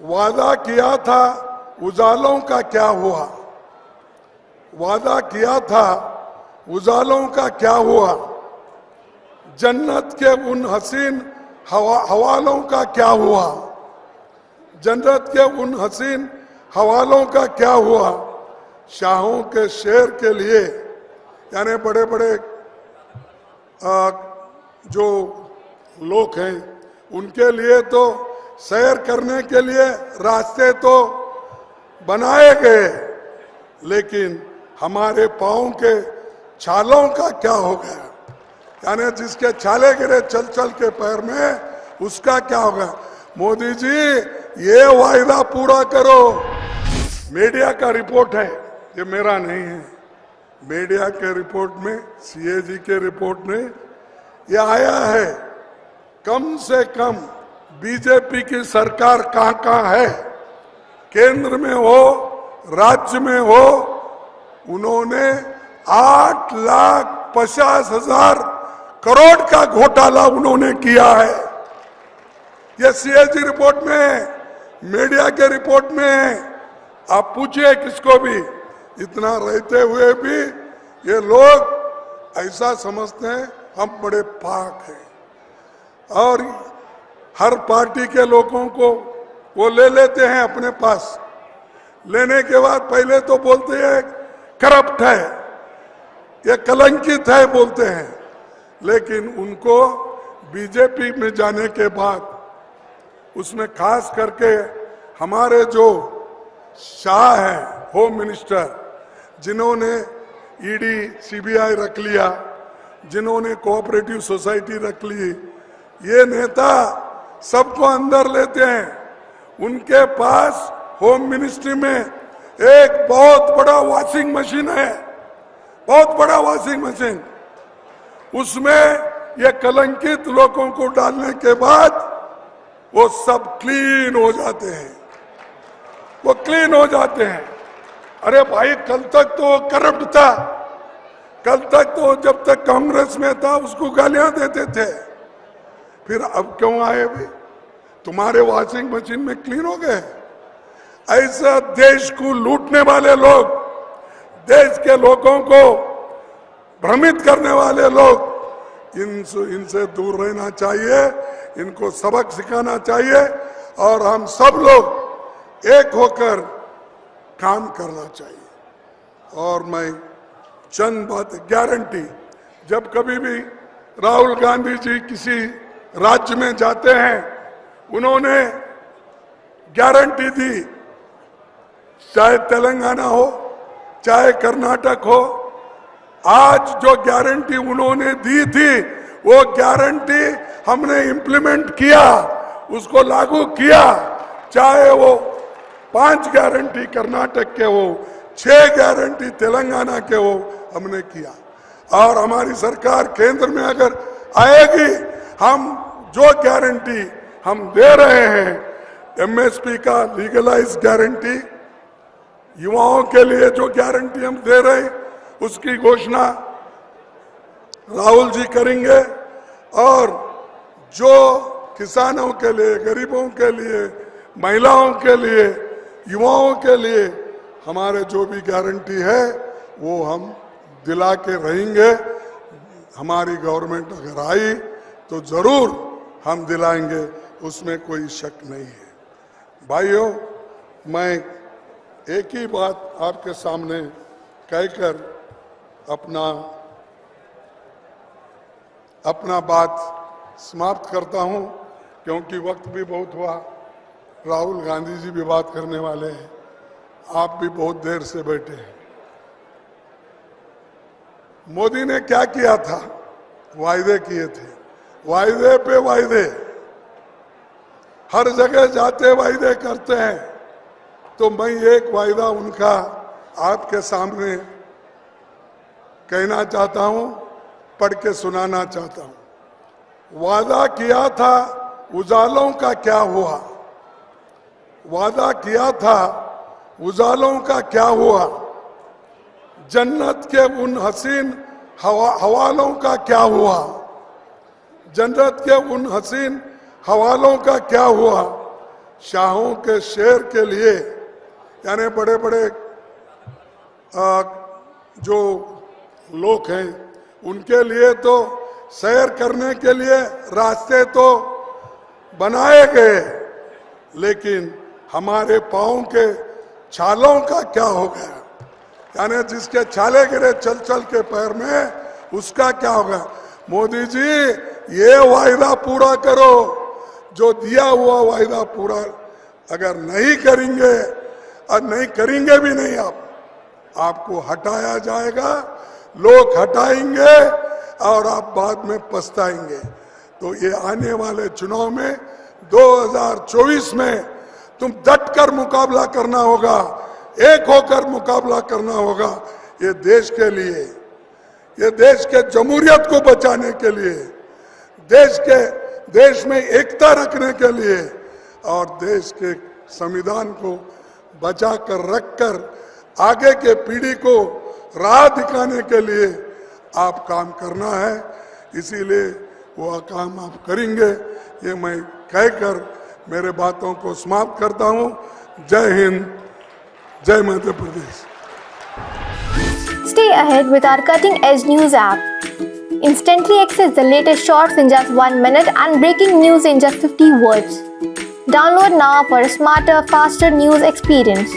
वादा किया था उजालों का क्या हुआ, वादा किया था उजालों का क्या हुआ, जन्नत के उन हसीन हवालों का क्या हुआ, जन्नत के उन हसीन हवालों का क्या हुआ। शाहों के शेर के लिए, यानी बड़े बड़े जो लोग हैं उनके लिए तो सैर करने के लिए रास्ते तो बनाए गए, लेकिन हमारे पाँव के छालों का क्या हो गया, यानी जिसके छाले गिरे चल चल के पैर में, उसका क्या होगा। मोदी जी ये वायदा पूरा करो। मीडिया का रिपोर्ट है, ये मेरा नहीं है, मीडिया के रिपोर्ट में, सीएजी के रिपोर्ट में ये आया है। कम से कम बीजेपी की सरकार कहां कहां है, केंद्र में हो राज्य में हो, उन्होंने 8,50,000 करोड़ का घोटाला उन्होंने किया है। ये सीएजी रिपोर्ट में, मीडिया के रिपोर्ट में, आप पूछिए किसको भी, इतना रहते हुए भी ये लोग ऐसा समझते हैं हम बड़े पाक हैं, और हर पार्टी के लोगों को वो ले लेते हैं अपने पास। लेने के बाद पहले तो बोलते हैं करप्ट है, ये कलंकित है बोलते हैं, लेकिन उनको बीजेपी में जाने के बाद, उसमें खास करके हमारे जो शाह हैं होम मिनिस्टर, जिन्होंने ईडी सीबीआई रख लिया, जिन्होंने कोऑपरेटिव सोसाइटी रख ली, ये नेता सबको अंदर लेते हैं। उनके पास होम मिनिस्ट्री में एक बहुत बड़ा वॉशिंग मशीन है, बहुत बड़ा वॉशिंग मशीन, उसमें ये कलंकित लोगों को डालने के बाद वो सब क्लीन हो जाते हैं, वो क्लीन हो जाते हैं। अरे भाई, कल तक तो करप्ट था, कल तक तो जब तक कांग्रेस में था उसको गालियां देते थे, फिर अब क्यों आए भी, तुम्हारे वॉशिंग मशीन में क्लीन हो गए। ऐसा देश को लूटने वाले लोग, देश के लोगों को भ्रमित करने वाले लोग, इनसे दूर रहना चाहिए, इनको सबक सिखाना चाहिए, और हम सब लोग एक होकर काम करना चाहिए। और मैं चंद बात गारंटी, जब कभी भी राहुल गांधी जी किसी राज्य में जाते हैं, उन्होंने गारंटी दी, चाहे तेलंगाना हो चाहे कर्नाटक हो, आज जो गारंटी उन्होंने दी थी वो गारंटी हमने इम्प्लीमेंट किया, उसको लागू किया। चाहे वो 5 गारंटी कर्नाटक के हो, 6 गारंटी तेलंगाना के हो, हमने किया। और हमारी सरकार केंद्र में अगर आएगी, हम जो गारंटी हम दे रहे हैं, एमएसपी का लीगलाइज गारंटी, युवाओं के लिए जो गारंटी हम दे रहे हैं, उसकी घोषणा राहुल जी करेंगे। और जो किसानों के लिए, गरीबों के लिए, महिलाओं के लिए, युवाओं के लिए हमारे जो भी गारंटी है वो हम दिला के रहेंगे। हमारी गवर्नमेंट अगर आई तो जरूर हम दिलाएंगे, उसमें कोई शक नहीं है। भाइयों, मैं एक ही बात आपके सामने कहकर अपना बात समाप्त करता हूं, क्योंकि वक्त भी बहुत हुआ। राहुल गांधी जी भी बात करने वाले हैं, आप भी बहुत देर से बैठे हैं। मोदी ने क्या किया था, वायदे किए थे, वायदे पे वायदे, हर जगह जाते वायदे करते हैं। तो मैं एक वायदा उनका आपके सामने कहना चाहता हूं, पढ़ के सुनाना चाहता हूं। वादा किया था उजालों का क्या हुआ, वादा किया था उजालों का क्या हुआ, जन्नत के उन हसीन हवालों का क्या हुआ, जन्नत के उन हसीन हवालों का क्या हुआ। शाहों के शेर के लिए, यानी बड़े बड़े जो लोग हैं उनके लिए तो सैर करने के लिए रास्ते तो बनाए गए, लेकिन हमारे पाँव के छालों का क्या हो गया? यानी जिसके छाले गिरे चल चल के पैर में, उसका क्या होगा? मोदी जी, ये वायदा पूरा करो, जो दिया हुआ वायदा पूरा अगर नहीं करेंगे और नहीं करेंगे भी नहीं आपको हटाया जाएगा, लोग हटाएंगे और आप बाद में पछताएंगे। तो ये आने वाले चुनाव में 2024 में तुम डट कर मुकाबला करना होगा, एक होकर मुकाबला करना होगा, ये देश के लिए, ये देश के जमहूरियत को बचाने के लिए, देश में एकता रखने के लिए और देश के संविधान को बचा कर रखकर आगे के पीढ़ी को राह दिखाने के लिए आप काम करना है। इसीलिए वो काम आप करेंगे, ये मैं कहकर मेरे बातों को समाप्त करता हूँ। जय हिंद, जय Madhya Pradesh. Stay ahead with our cutting-edge news app. Instantly access the latest shorts in just 1 minute and breaking news in just 50 words. Download now for a smarter, faster news experience.